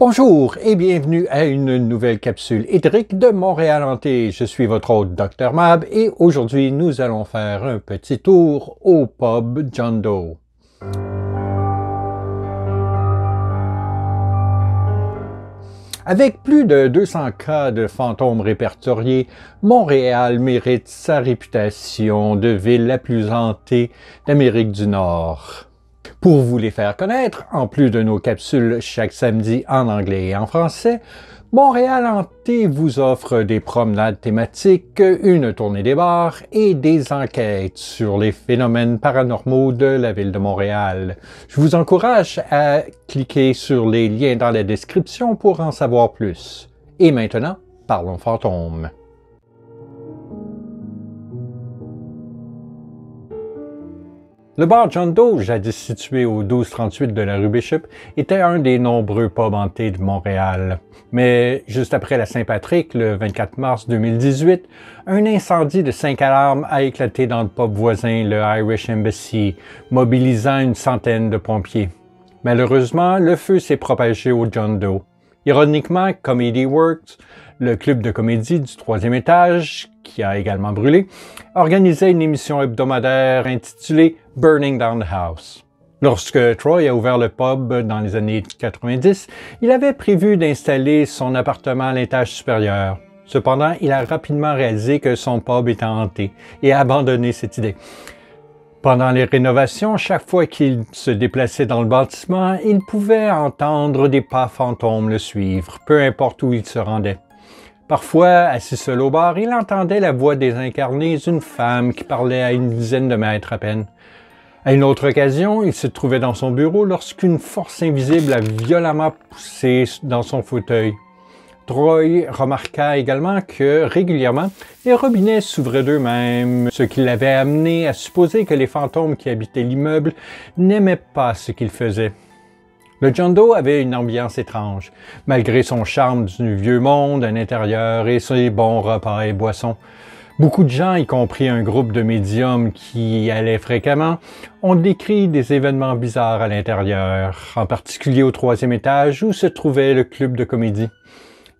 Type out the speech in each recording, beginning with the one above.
Bonjour et bienvenue à une nouvelle capsule hydrique de Montréal Hanté. Je suis votre hôte Dr Mab et aujourd'hui nous allons faire un petit tour au pub John Doe. Avec plus de 200 cas de fantômes répertoriés, Montréal mérite sa réputation de ville la plus hantée d'Amérique du Nord. Pour vous les faire connaître, en plus de nos capsules chaque samedi en anglais et en français, Montréal Hanté vous offre des promenades thématiques, une tournée des bars et des enquêtes sur les phénomènes paranormaux de la ville de Montréal. Je vous encourage à cliquer sur les liens dans la description pour en savoir plus. Et maintenant, parlons fantômes. Le bar John Doe, jadis situé au 1238 de la rue Bishop, était un des nombreux pubs hantés de Montréal. Mais juste après la Saint-Patrick, le 24 mars 2018, un incendie de 5 alarmes a éclaté dans le pub voisin, le Irish Embassy, mobilisant une centaine de pompiers. Malheureusement, le feu s'est propagé au John Doe. Ironiquement, Comedy Works, le club de comédie du 3e étage, qui a également brûlé, organisait une émission hebdomadaire intitulée Burning Down the House. Lorsque Troy a ouvert le pub dans les années 90, il avait prévu d'installer son appartement à l'étage supérieur. Cependant, il a rapidement réalisé que son pub était hanté et a abandonné cette idée. Pendant les rénovations, chaque fois qu'il se déplaçait dans le bâtiment, il pouvait entendre des pas fantômes le suivre, peu importe où il se rendait. Parfois, assis seul au bar, il entendait la voix désincarnée d'une femme qui parlait à une dizaine de mètres à peine. À une autre occasion, il se trouvait dans son bureau lorsqu'une force invisible a violemment poussé dans son fauteuil. Troy remarqua également que, régulièrement, les robinets s'ouvraient d'eux-mêmes, ce qui l'avait amené à supposer que les fantômes qui habitaient l'immeuble n'aimaient pas ce qu'il faisait. Le John Doe avait une ambiance étrange, malgré son charme du vieux monde à l'intérieur et ses bons repas et boissons. Beaucoup de gens, y compris un groupe de médiums qui y allaient fréquemment, ont décrit des événements bizarres à l'intérieur, en particulier au 3e étage où se trouvait le club de comédie.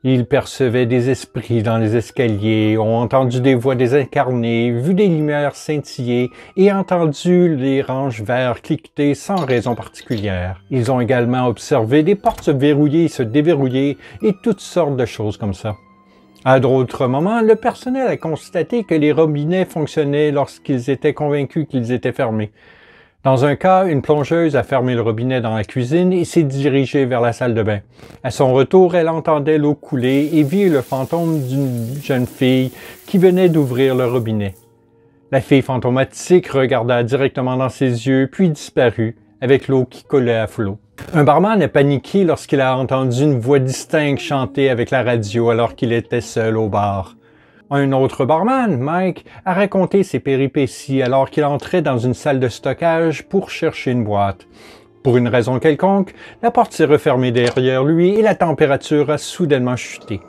Ils percevaient des esprits dans les escaliers, ont entendu des voix désincarnées, vu des lumières scintiller et entendu les ranges verres cliqueter sans raison particulière. Ils ont également observé des portes se verrouiller et se déverrouiller et toutes sortes de choses comme ça. À d'autres moments, le personnel a constaté que les robinets fonctionnaient lorsqu'ils étaient convaincus qu'ils étaient fermés. Dans un cas, une plongeuse a fermé le robinet dans la cuisine et s'est dirigée vers la salle de bain. À son retour, elle entendait l'eau couler et vit le fantôme d'une jeune fille qui venait d'ouvrir le robinet. La fille fantomatique regarda directement dans ses yeux, puis disparut, avec l'eau qui collait à flot. Un barman a paniqué lorsqu'il a entendu une voix distincte chanter avec la radio alors qu'il était seul au bar. Un autre barman, Mike, a raconté ses péripéties alors qu'il entrait dans une salle de stockage pour chercher une boîte. Pour une raison quelconque, la porte s'est refermée derrière lui et la température a soudainement chuté.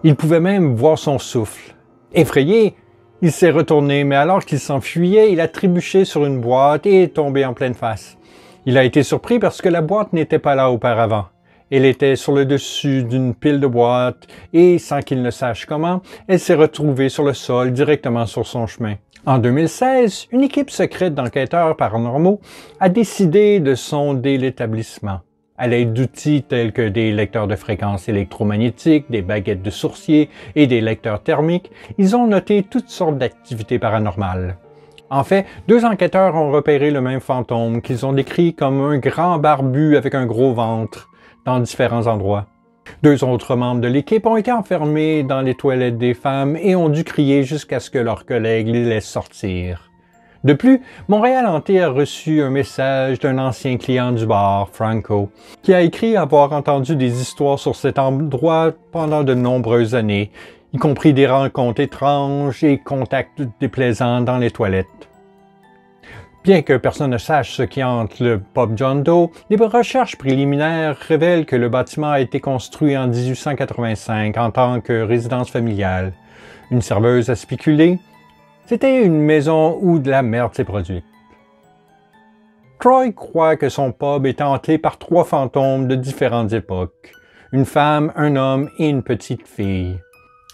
Il pouvait même voir son souffle. Effrayé, il s'est retourné, mais alors qu'il s'enfuyait, il a trébuché sur une boîte et est tombé en pleine face. Il a été surpris parce que la boîte n'était pas là auparavant. Elle était sur le dessus d'une pile de boîtes et, sans qu'il ne sache comment, elle s'est retrouvée sur le sol directement sur son chemin. En 2016, une équipe secrète d'enquêteurs paranormaux a décidé de sonder l'établissement. À l'aide d'outils tels que des lecteurs de fréquences électromagnétiques, des baguettes de sourcier et des lecteurs thermiques, ils ont noté toutes sortes d'activités paranormales. En fait, 2 enquêteurs ont repéré le même fantôme qu'ils ont décrit comme un grand barbu avec un gros ventre dans différents endroits. 2 autres membres de l'équipe ont été enfermés dans les toilettes des femmes et ont dû crier jusqu'à ce que leurs collègues les laissent sortir. De plus, Montréal Hanté a reçu un message d'un ancien client du bar, Franco, qui a écrit avoir entendu des histoires sur cet endroit pendant de nombreuses années, y compris des rencontres étranges et contacts déplaisants dans les toilettes. Bien que personne ne sache ce qui hante le pub John Doe, les recherches préliminaires révèlent que le bâtiment a été construit en 1885 en tant que résidence familiale. Une serveuse a spéculé, c'était une maison où de la merde s'est produite. Troy croit que son pub est hanté par 3 fantômes de différentes époques. une femme, un homme et une petite fille.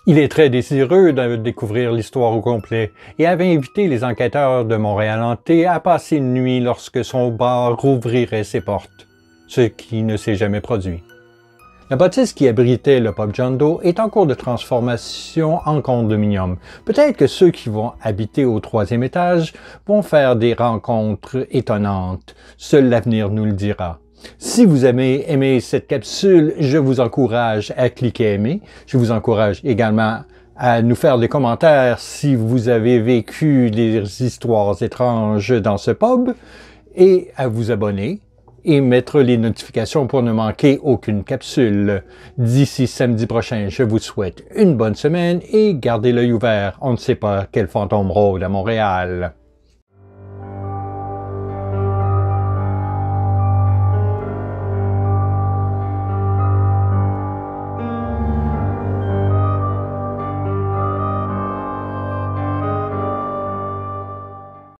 Il est très désireux de découvrir l'histoire au complet et avait invité les enquêteurs de Montréal Hanté à passer une nuit lorsque son bar rouvrirait ses portes, ce qui ne s'est jamais produit. La bâtisse qui abritait le pub John Doe est en cours de transformation en condominium. Peut-être que ceux qui vont habiter au 3e étage vont faire des rencontres étonnantes. Seul l'avenir nous le dira. Si vous avez aimé cette capsule, je vous encourage à cliquer aimer. Je vous encourage également à nous faire des commentaires si vous avez vécu des histoires étranges dans ce pub et à vous abonner et mettre les notifications pour ne manquer aucune capsule. D'ici samedi prochain, je vous souhaite une bonne semaine et gardez l'œil ouvert. On ne sait pas quel fantôme rôde à Montréal.